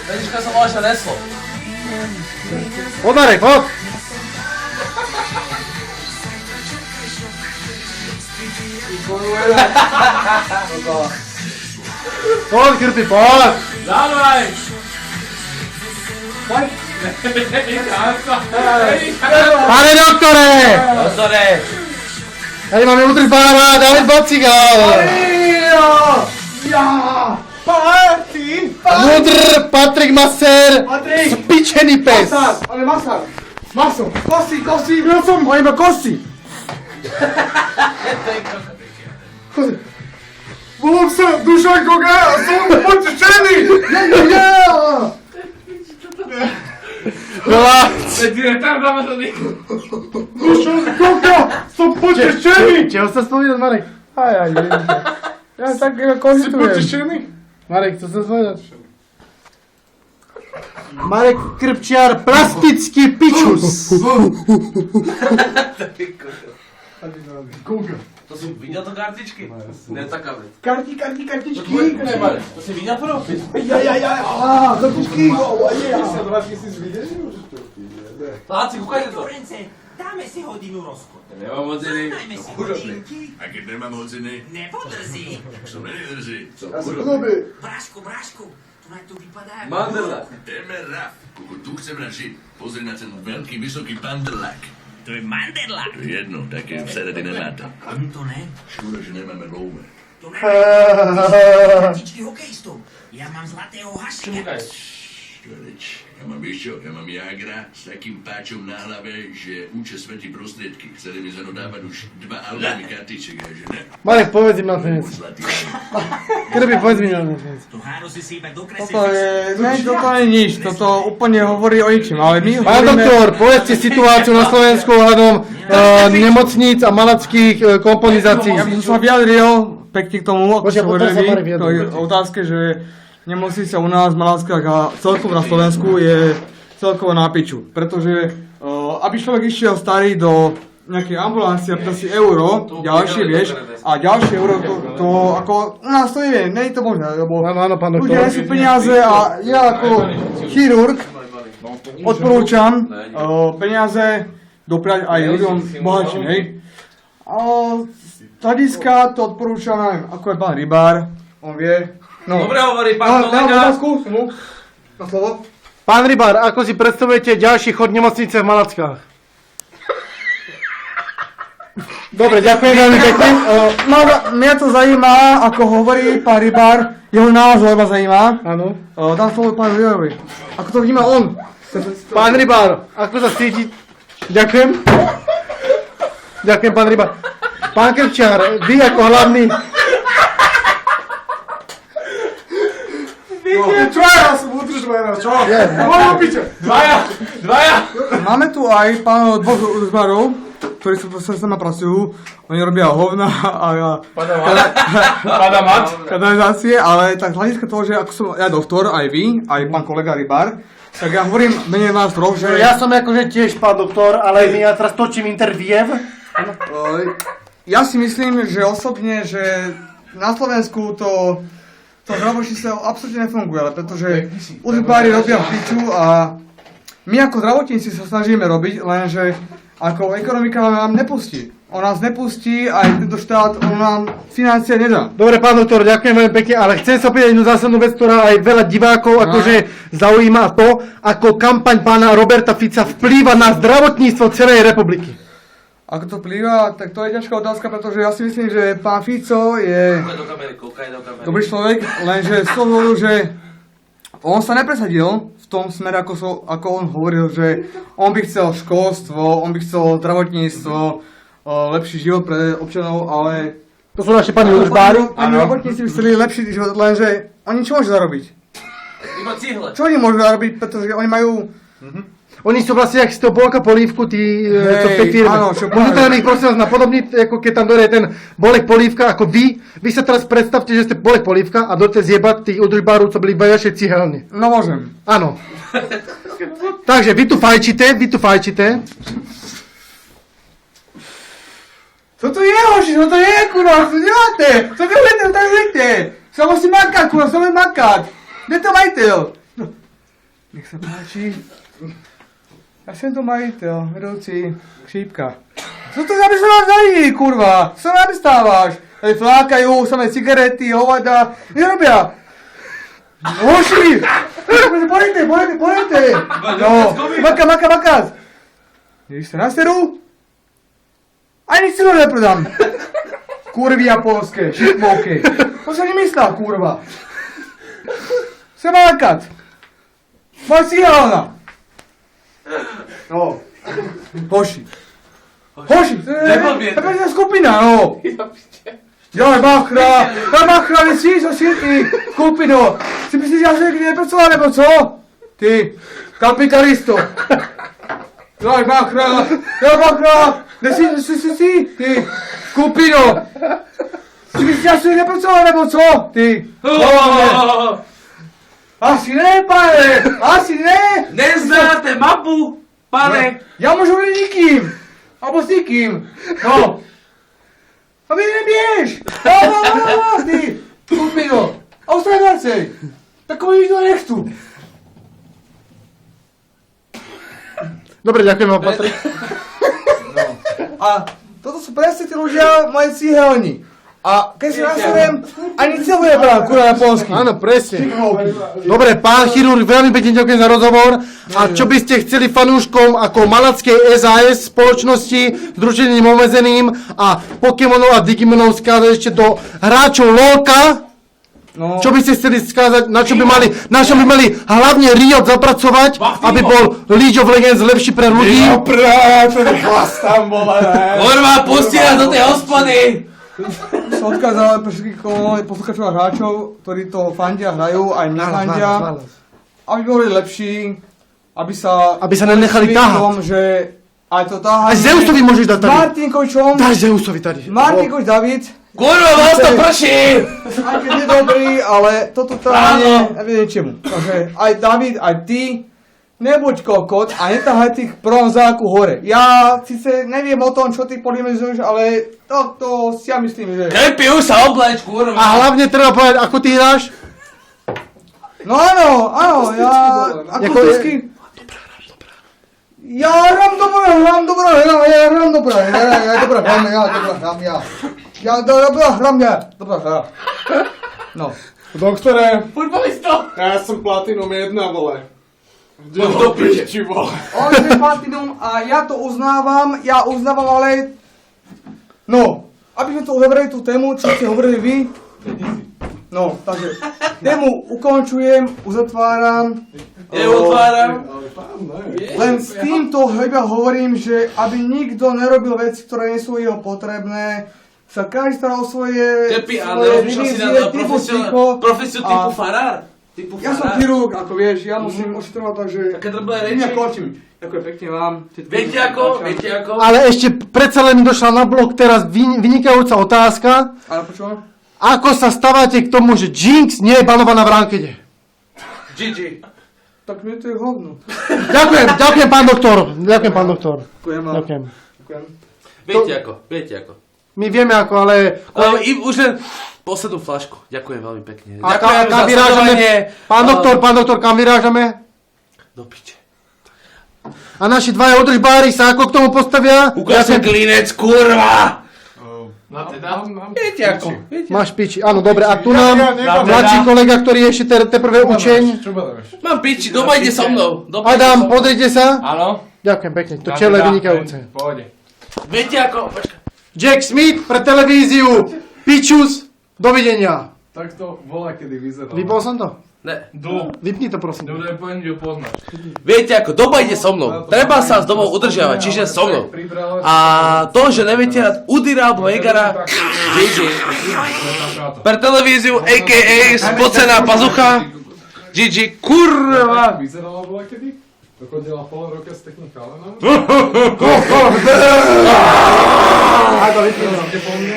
Vedička sa máš neslo. Poď Marek, poď! Poď, Krty, poď! Dávaj! Poď! Pane doktore! Doktore! Tady máme udržbára David Bocigal! Ja! Martin! Mudr Patrik Maser! Patrik! Spičený pes! Ale Masar! Maso! Kosti! Ja som! On iba kosti! Volám sa Dušan Koga a som potešený! Relax! Dušan Koga! Som potešený! Čeho sa spomínať, Marek? Aj, ja tak kožitujem. Si potešený? Marek, co sa spomínať? Marek Krpčiar, plastický pičus! Koga? To si videl to kartičky? Ne, taká vec. Kartičky! To si videl prvo? Ja, kartičky! Páci, kúkajte to. Florence, dáme si hodinu rozchod. Nemám hodiny. Dajme si hodinky. A keď nemám hodiny, Nepodrzí. tak sa nedrží. Ja som chudobý. Brášku, to na to vypadá ako... Mandela. Temeraf. Kuku, tu chcem nažiť. Pozri na ten veľký, vysoký pandelák. To je manderla. To je jedno, také v seredy nemáte. To ne? Škoda, že nemáme love. To ne? Ty si kartičky hokejistov. Ja mám zlatého hašika. Čoreč, ja mám čo? Ja mám Jagra s takým páčom na hlave, že účes svetí prostriedky. Chceli mi za no dávať už 2 albumy kartiček, a že ne. Marek, povedz im na ten vec. Zlatý. Krby, povedz mi na ten vec. To háro si iba dokreslil. Toto je nič, toto úplne hovorí o ničom, ale my Pán hovoríme... doktor, povedzte situáciu na Slovensku ohľadom nemocníc a malackých komponizácií. Ja by som sa vyjadril pekne k tomu, ako Počkaj, sa potom sa hovorili, Marek vyjadril. k otázke, že nemocnica u nás v Malackách a celkovo na Slovensku je celkovo na piču. Pretože aby človek išiel starý do nejakej ambulancie a pýta si euro, ďalšie vieš, a ďalšie euro to ako u nás to je, nie je to možné, lebo Áno, pán doktor. ľudia sú peniaze a ja ako chirurg odporúčam peniaze dopriať aj ľuďom bohatším, hej. A z hľadiska to odporúčam, neviem, ako je pán Rybár, on vie. No. Dobre hovorí pán kolega. Na slovo. Pán Rybár, ako si predstavujete ďalší chod nemocnice v Malackách? Dobre, ďakujem veľmi pekne. Mňa to zaujíma, ako hovorí pán Rybár, jeho názor ma zaujíma. Áno. Dám slovo pán Rybárovi. Ako to vníma on? Pán Rybár, ako sa cíti? Ďakujem. Ďakujem, pán Rybár. Pán Krpčiar, vy ako hlavný... Čo ja som udržbára, čo? Dvaja! Máme tu aj pánov dvoch udržbárov, ktorí sa s nami pracujú. Oni robia hovna a kanalizácie, ale tak z hľadiska toho, že ako som ja doktor, aj vy, aj pán kolega Rybár, tak ja hovorím menej vás troch, že... Ja som akože tiež pán doktor, ale ja teraz točím interview. Ja si myslím, že osobne, že na Slovensku to zdravotníctvo absolútne nefunguje, ale pretože udržbári robia piču a my ako zdravotníci sa snažíme robiť, lenže ako ekonomika nám nepustí. On nás nepustí a aj tento štát, on nám financie nedá. Dobre, pán doktor, ďakujem veľmi pekne, ale chcem sa opýtať jednu zásadnú vec, ktorá aj veľa divákov akože zaujíma to, ako kampaň pána Roberta Fica vplýva na zdravotníctvo celej republiky. Ako to vplýva, tak to je ťažká otázka, pretože ja si myslím, že pán Fico je Kúkaj do kamery. dobrý človek, lenže z toho dôvodu, že on sa nepresadil v tom smere, ako on hovoril, že on by chcel školstvo, on by chcel zdravotníctvo, lepší život pre občanov, ale... To sú naši pani udržbári. Pani robotníci by chceli lepší život, lenže oni čo môžu zarobiť? Iba cihle. Čo oni môžu zarobiť, pretože oni majú... Oni sú vlastne, jak z toho Bolka Polívku, tí, čo v tej firme. áno, čo Môžete práve. na nich prosím vás napodobniť, ako keď tam dojde ten Bolek Polívka, ako vy. Vy sa teraz predstavte, že ste Bolek Polívka a dojte zjebať tých udržbárov, co byli vajašie cihelne. No môžem. Áno. Takže vy tu fajčite. Co to je, hoši, co to je, kurva, co děláte? Co vy budete? Sa musí makať, kurva, sa musí makať. Kde to majiteľ? No, nech sa páči. Ja som to majiteľ, vedúci, šípka. Co to zamýšľaš za ľudí, kurva? Co sa nabystávaš? Tady flákajú, samé cigarety, hovada. Nerobia. Hoši! Pojďte. No, makať. Když se naseru, ani si to neprodám. Kurvy japonské, šitmouky. To se nemyslá, kurva. Se makať. Máš si hlavna. No. Hoši, to je ta skupina, no. Dělej bachra, myslíš, co si ty, skupino. Si myslíš, že já jsem někdy nepracoval, nebo co? Ty, kapitalisto. Dělej bachra, si, ty, skupino. Si myslíš, že já jsem nepracoval, nebo co? Ty, asi ne, pane, asi ne. Neznáte mapu, pane. Já můžu být nikým, alebo s nikým, no. A vy neběž, no, ty, skupino, a ustraňacej, takový nikto nechtu. Dobre, ďakujem vám, Patrik. A toto sú presne tí ľudia moje cíhelní. A keď si nastavím, ani celú nebrám, kurva, na polsky. Áno, presne. Dobre, pán chirurg, veľmi pekne ďakujem za rozhovor. A čo by ste chceli fanúškom ako Malackej SAS spoločnosti, Združením omezeným a Pokémonov a Digimonov skázať ešte do hráčov LOLka? No. Čo by ste chceli skázať, na čo by mali hlavne Riot zapracovať, aby bol League of Legends lepší pre ľudí? Kurva, pusti nás do tej hospody. Som odkázal pre všetkých posluchačov a hráčov, ktorí to fandia, hrajú, aj nefandia, aby boli lepší, aby sa nenechali táhať. tom, že aj to táhanie... Aj Zeusovi môžeš dať tady. Martinkovičom, Daj Zeusovi tady. Martinkovič David, Kurva, vás to prší. aj keď je dobrý, ale toto táhanie nevie ničemu. Takže aj David, aj ty, nebuď kokot a netáhaj tých bronzáku hore. Ja síce neviem o tom, čo ty polimizuješ, ale to si ja myslím, že... Krepi, už sa obleč, kurva. A hlavne treba povedať, ako ty hráš? No áno, ja akusticky... Ja hrám dobré. No. Doktore, Futbalisto. ja som Platinum 1, vole. Do piče. Či vole. On je Platinum a ja to uznávam, ale... No, aby sme to uzavreli tú tému, čo ste hovorili vy. No, takže tému ukončujem, uzatváram. Len s týmto iba hovorím, že aby nikto nerobil veci, ktoré nie sú jeho potrebné, sa každý staral o svoje... Krepi, a nerozmýšľal si na profesiu typu farár? Ja som chirurg, ako vieš, ja musím ošetrovať, takže... Také drblé reči. Ja končím. Ďakujem pekne vám. Viete ako? Ale ešte predsa len mi došla na blok teraz vynikajúca otázka. Ale počúvam? Ako sa staváte k tomu, že Jinx nie je banovaná v rankede? GG. Tak mne to je hovno. Ďakujem pán doktor. Ďakujem pán doktor. Ďakujem vám. Ďakujem. Viete ako. My vieme ako, ale... Už len poslednú flašku. Ďakujem veľmi pekne. A Ďakujem kam vyrážame? Pán doktor, kam vyrážame? Do piče. A naši dvaja udržbári sa ako k tomu postavia? Ukážem klinec, kurva! Viete ako? Máš piči, áno, dobre. A tu nám mladší kolega, ktorý je ešte teprve učeň. Mám piči, doma ide so mnou. Adam, pozrite sa. Áno. Ďakujem pekne, to čele je vynikajúce. Pohode. Viete ako? Jack Smith pre televíziu. Pičus, dovidenia. Tak to bola, kedy vyzeralo. Vypol som to? Ne. Vypni to prosím. Dobre, poviem, že ho poznáš. Viete ako, doba ide so mnou. Treba sa s domov udržiavať, čiže so mnou. A to, že neviete hrať Udira alebo Egara, GG. Pre televíziu, a.k.a. spocená pazucha, GG, kurva. Vyzerala bola kedy? To chodila pol roka s takým chalanom? Ako vypínam. Ste po mne?